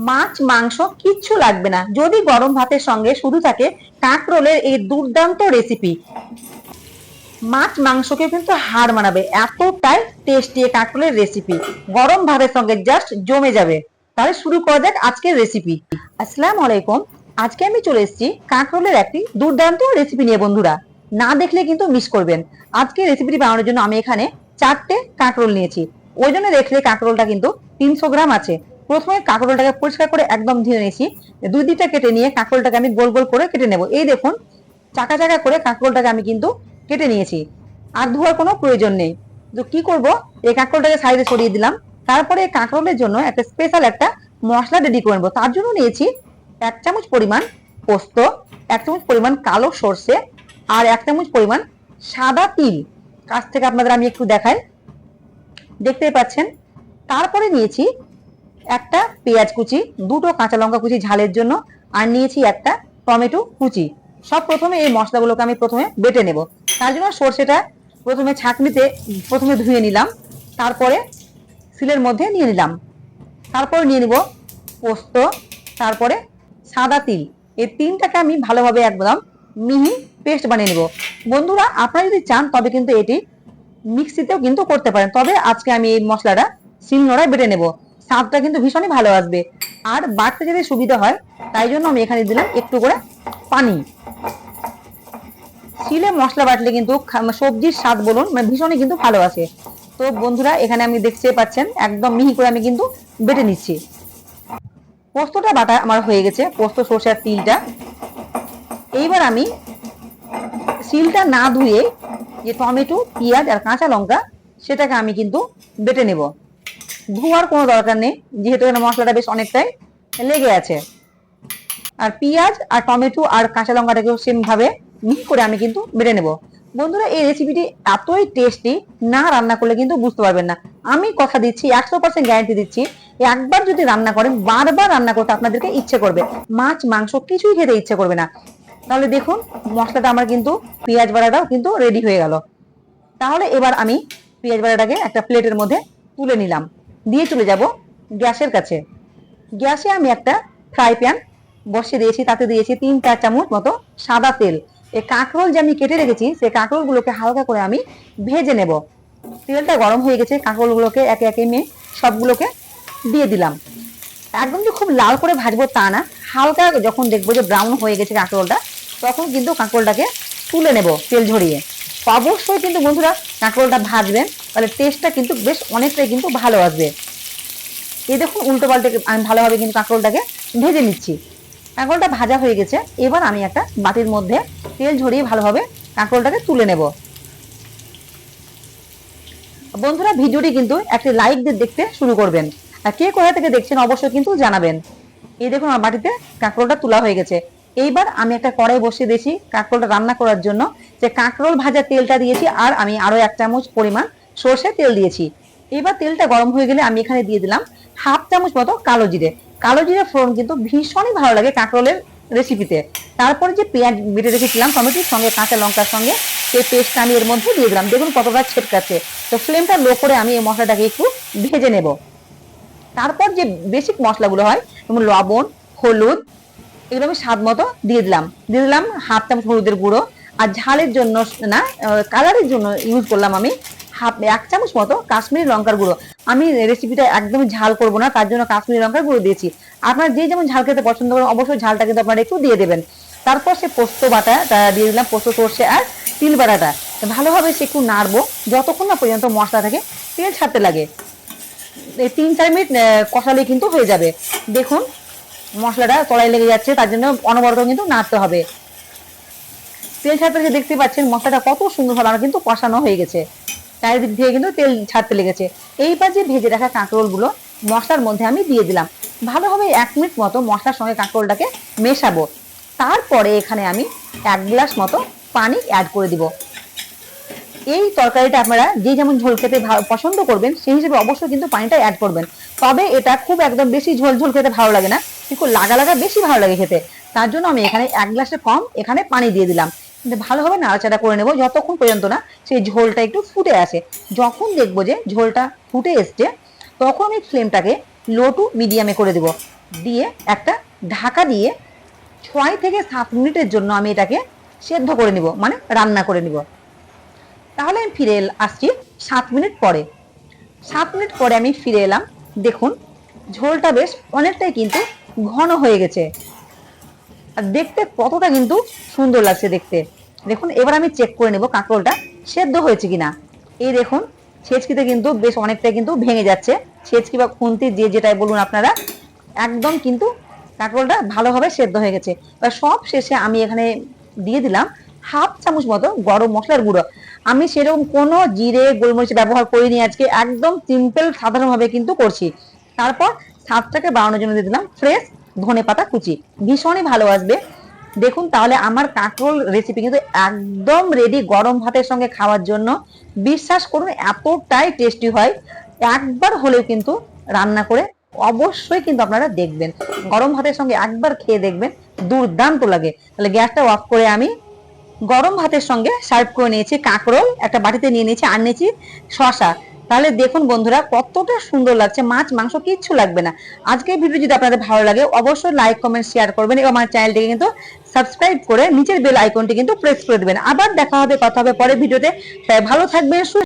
মাছ মাংস কিচ্ছু লাগবে না যদি গরম ভাতের সঙ্গে শুধু থাকে কাঁকরোলের এই দুর্দান্ত রেসিপি। মাছ মাংসকে কিন্তু হার মানাবে, এতটাই টেস্টি কাঁকরোলের রেসিপি। গরম ভাতের সঙ্গে জাস্ট জমে যাবে। তাহলে শুরু করা যাক আজকের রেসিপি। আসসালামু আলাইকুম। আজকে আমি চলে এসেছি কাঁকরোলের একটি দুর্দান্ত রেসিপি নিয়ে। বন্ধুরা, না দেখলে কিন্তু মিস করবেন। আজকে রেসিপিটি বানানোর জন্য আমি এখানে 4টে কাঁকরোল নিয়েছি। ওই জন্য দেখলে কাঁকরোলটা কিন্তু 300 গ্রাম আছে। প্রথমে কাঁকরোলটাকে পরিষ্কার করে একদম ধুয়ে নিয়েছি। দুই দিকটা কেটে নিয়ে কাঁকরোলটাকে আমি গোল গোল করে কেটে নেব। এই দেখুন, চাকা চাকা করে কাঁকরোলটাকে আমি কিন্তু কেটে নিয়েছি। আর ধোয়ার কোনো প্রয়োজন নেই। তো কি করব, এই কাঁকরোলটাকে সাইডে সরিয়ে দিলাম। তারপরে কাঁকরোলের জন্য একটা স্পেশাল একটা মশলা রেডি করে নেবো। তার জন্য নিয়েছি 1 চামচ পরিমাণ পোস্ত, 1 চামচ পরিমাণ কালো সর্ষে, আর 1 চামচ পরিমাণ সাদা তিল। কাছ থেকে আপনাদের আমি একটু দেখাই, দেখতেই পাচ্ছেন। তারপরে নিয়েছি একটা পেঁয়াজ কুচি, দুটো কাঁচা লঙ্কা কুচি ঝালের জন্য, আর নিয়েছি একটা টমেটো কুচি। সব প্রথমে এই মশলাগুলোকে আমি প্রথমে বেটে নেব। তার জন্য সর্ষেটা প্রথমে ছাঁকনিতে প্রথমে ধুয়ে নিলাম, তারপরে শিলের মধ্যে নিয়ে নিলাম। তারপরে নিয়ে নিব পোস্ত, তারপরে সাদা তিল। এই তিনটাকে আমি ভালোভাবে একদম মিহি পেস্ট বানিয়ে নেব। বন্ধুরা, আপনারা যদি চান তবে কিন্তু এটি মিক্সিতেও কিন্তু করতে পারেন, তবে আজকে আমি এই মশলাটা শিলনোড়ায় বেটে নেব। স্বাদটা কিন্তু ভীষণই ভালো আসবে, আর বাটতে যদি সুবিধা হয় তাই জন্য আমি এখানে দিলাম একটু করে পানি। শিলে মশলা বাটলে কিন্তু সবজির স্বাদ বলুন ভীষণই কিন্তু ভালো আসে। তো বন্ধুরা, এখানে আমি দেখতে পাচ্ছেন একদম মিহি করে আমি কিন্তু বেটে নিচ্ছি। পোস্তটা বাটা আমার হয়ে গেছে, পোস্ত সরষে আর তিলটা। এইবার আমি শিলটা না ধুয়ে যে টমেটো, পেঁয়াজ আর কাঁচা লঙ্কা, সেটাকে আমি কিন্তু বেটে নেব। ধোয়ার কোনো দরকার নেই, যেহেতু এখানে মশলাটা বেশ অনেকটাই লেগে আছে। আর পেঁয়াজ আর টমেটো আর কাঁচা লঙ্কাটাকেও সেম ভাবে মিহি করে আমি কিন্তু বেটে নেব। বন্ধুরা, এই রেসিপিটি এতই টেস্টি, না রান্না করলে কিন্তু বুঝতে পারবেন না। আমি কথা দিচ্ছি, 100% গ্যারান্টি দিচ্ছি, একবার যদি রান্না করেন বারবার রান্না করতে আপনাদেরকে ইচ্ছে করবে। মাছ মাংস কিছুই খেতে ইচ্ছে করবে না। তাহলে দেখুন, মশলাটা আমার কিন্তু পেঁয়াজ বাটাটাও কিন্তু রেডি হয়ে গেল। তাহলে এবার আমি পেঁয়াজ বাটাটাকে একটা প্লেটের মধ্যে তুলে নিলাম, দিয়ে চলে যাব গ্যাসের কাছে। গ্যাসে আমি একটা ফ্রাই প্যান বসিয়ে দিয়েছি, তাতে দিয়েছি 3-4 চামচ মতো সাদা তেল। এই কাঁকরোল যে আমি কেটে রেখেছি, সেই কাঁকরোলগুলোকে হালকা করে আমি ভেজে নেব। তেলটা গরম হয়ে গেছে, কাঁকরোলগুলোকে একে একে আমি সবগুলোকে দিয়ে দিলাম। একদম যে খুব লাল করে ভাজবো তা না, হালকা যখন দেখবো যে ব্রাউন হয়ে গেছে কাঁকরোলটা, তখন কিন্তু কাঁকরোলটাকে তুলে নেব তেল ঝরিয়ে। অবশ্যই কিন্তু বন্ধুরা কাঁকরোলটা ভাজবেন, তাহলে টেস্টটা কিন্তু বেশ অনেকটাই কিন্তু ভালো আসবে। এই দেখুন, উল্টো পাল্টে আমি ভালোভাবে কিন্তু কাঁকরোলটাকে ভেজে নিচ্ছি। কাঁকরোলটা ভাজা হয়ে গেছে। এবার আমি একটা বাটির মধ্যে তেল ঝরিয়ে ভালোভাবে কাঁকরোলটাকে তুলে নেব। বন্ধুরা, ভিডিওটি কিন্তু একটা লাইক দিয়ে দেখতে শুরু করবেন, আর কে কোথা থেকে দেখছেন অবশ্যই কিন্তু জানাবেন। এই দেখুন, আমার বাটিতে কাঁকরোলটা তোলা হয়ে গেছে। এইবার আমি একটা কড়াই বসিয়ে দিয়েছি কাঁকরোলটা রান্না করার জন্য। যে কাঁকরোল ভাজা তেলটা দিয়েছি, আর আমি আরো 1 চামচ পরিমাণ সর্ষে তেল দিয়েছি। এবার তেলটা গরম হয়ে গেলে আমি এখানে দিয়ে দিলাম 1/2 চামচ মতো কালো জিরে। কালো জিরে ফোড়ন কিন্তু ভীষণই ভালো লাগে কাঁকরোলের রেসিপিতে। তারপরে যে পেঁয়াজ বেটে রেখেছিলাম টমেটোর সঙ্গে কাঁচা লঙ্কার সঙ্গে, সেই পেস্টটা আমি এর মধ্যে দিয়ে দিলাম। দেখুন কতটা ছেটকাচ্ছে। তো ফ্লেমটা লো করে আমি এই মশলাটাকে একটু ভেজে নেব। তারপর যে বেসিক মশলাগুলো হয়, যেমন লবণ, হলুদ, এগুলো আমি স্বাদ মতো দিয়ে দিলাম। 1/2 চামচ হলুদের গুঁড়ো। আর ঝালের জন্য না, কালারের জন্য ইউজ করলাম আমি 1 চামচ মতো কাশ্মীরি লঙ্কার গুঁড়ো। আমি রেসিপিটা একদমই ঝাল করব না, তার জন্য কাশ্মীরি লঙ্কার গুঁড়ো দিয়েছি। আপনারা যে যেমন ঝাল খেতে পছন্দ করেন অবশ্যই ঝালটা কিন্তু আপনারা একটু দিয়ে দেবেন। তারপর সে পোস্ত বাটা দিয়ে দিলাম, পোস্ত সর্ষে আর তিল বাটাটা ভালোভাবে সে একটু নাড়বো যতক্ষণ না পর্যন্ত মশলা থেকে তেল ছাড়তে লাগে। 3-4 মিনিট কষালে কিন্তু হয়ে যাবে। দেখুন মশলাটা তলায় লেগে যাচ্ছে, তার জন্য অনবরত কিন্তু নাড়তে হবে। তেল ছাড়তে দেখতে পাচ্ছেন মশলাটা কত সুন্দরভাবে আমার কিন্তু কষানো হয়ে গেছে, চারিদিক দিয়ে কিন্তু তেল ছাড়তে লেগেছে। এইবার যে ভেজে রাখা কাঁকরোলগুলো মশলার মধ্যে আমি দিয়ে দিলাম। ভালোভাবে 1 মিনিট মতো মশলার সঙ্গে কাঁকরোলটাকে মেশাবো। তারপরে এখানে আমি 1 গ্লাস মতো পানি অ্যাড করে দিব। এই তরকারিটা আপনারা যে যেমন ঝোল খেতে পছন্দ করবেন সেই হিসেবে অবশ্যই কিন্তু পানিটা অ্যাড করবেন। তবে এটা খুব একদম বেশি ঝোল ঝোল খেতে ভালো লাগে না, একটু লাগা লাগা বেশি ভালো লাগে খেতে। তার জন্য আমি এখানে 1 গ্লাসের কম এখানে পানি দিয়ে দিলাম। কিন্তু ভালোভাবে নাড়াচাড়া করে নেব যতক্ষণ পর্যন্ত না সেই ঝোলটা একটু ফুটে আসে। যখন দেখবো যে ঝোলটা ফুটে এসছে, তখন আমি ফ্লেমটাকে লো টু মিডিয়ামে করে দেবো। দিয়ে একটা ঢাকা দিয়ে 6 থেকে 7 মিনিটের জন্য আমি এটাকে সেদ্ধ করে নিব, মানে রান্না করে নিব। তাহলে আমি ফিরে আসছি 7 মিনিট পরে। 7 মিনিট পরে আমি ফিরে এলাম। দেখুন ঝোলটা বেশ অনেকটাই কিন্তু ঘন হয়ে গেছে, আর দেখতে কতটা কিন্তু সুন্দর লাগছে দেখতে। দেখুন এবার আমি চেক করে নেব কাঁকরোলটা সেদ্ধ হয়েছে কিনা। এই দেখুন ছেঁচকিতে কিন্তু বেশ অনেকটাই কিন্তু ভেঙে যাচ্ছে, ছেঁচকি বা খুন্তি যে যেটাই বলুন আপনারা, একদম কিন্তু কাঁকরোলটা ভালোভাবে সেদ্ধ হয়ে গেছে। এবার সব শেষে আমি এখানে দিয়ে দিলাম হাফ চামচ মতো গরম মশলার গুঁড়ো। আমি সেরকম কোনো জিরে গোলমরিচ ব্যবহার করিনি আজকে, একদম সিম্পল সাধারণভাবে কিন্তু করছি। তারপর স্বাদটাকে বাড়ানোর জন্য দিয়ে দিলাম ফ্রেশ ধনেপাতা কুচি, ভীষণই ভালো আসবে। দেখুন তাহলে আমার কাঁকরোল রেসিপি কিন্তু একদম রেডি গরম ভাতের সঙ্গে খাওয়ার জন্য। বিশ্বাস করুন এতটাই টেস্টি হয়, একবার হলেও কিন্তু রান্না করে অবশ্যই কিন্তু আপনারা দেখবেন, গরম ভাতের সঙ্গে একবার খেয়ে দেখবেন, দুর্দান্ত লাগে। তাহলে গ্যাসটা অফ করে আমি গরম ভাতের সঙ্গে সার্ভ করে নিয়েছি কাঁকরোল, একটা বাটিতে নিয়ে নিয়েছি, আর নিয়েছি শশা। তাহলে দেখুন বন্ধুরা কতটা সুন্দর লাগছে, মাছ মাংস কিচ্ছু লাগবে না। আজকের ভিডিও যদি আপনাদের ভালো লাগে অবশ্যই লাইক কমেন্ট শেয়ার করবেন এবং আমার চ্যানেলটিকে কিন্তু সাবস্ক্রাইব করে নিচের বেল আইকনটি কিন্তু প্রেস করে দেবেন। আবার দেখা হবে, কথা হবে পরের ভিডিওতে। ভালো থাকবেন।